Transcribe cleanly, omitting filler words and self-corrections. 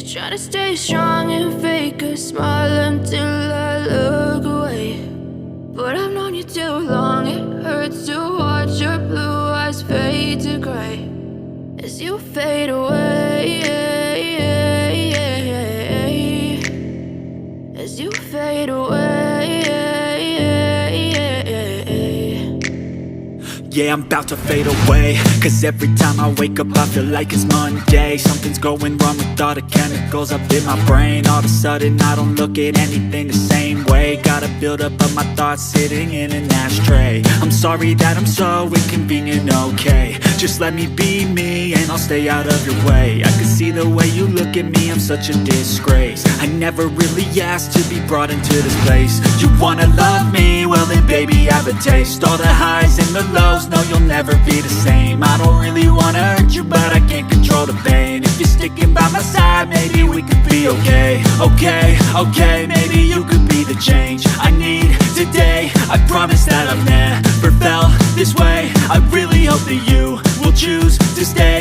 try to stay strong and fake a smile until I look away. But I've known you too long, it hurts to watch your blue eyes fade to gray as you fade away, as you fade away. Yeah, I'm about to fade away, cause every time I wake up I feel like it's Monday. Something's going wrong with all the chemicals up in my brain. All of a sudden I don't look at anything the same way. Got a buildup of my thoughts sitting in an ashtray. I'm sorry that I'm so inconvenient, okay. Just let me be me and I'll stay out of your way. I can see the way you look at me, I'm such a disgrace. I never really asked to be brought into this place. You wanna love me? Well then baby have a taste. All the highs and the lows, no you'll never be the same. I don't really wanna hurt you but I can't control the pain. If you're sticking by my side maybe we could be okay. Okay, maybe you could be the change I need today. I promise that I've never felt this way. I really hope that you will choose to stay.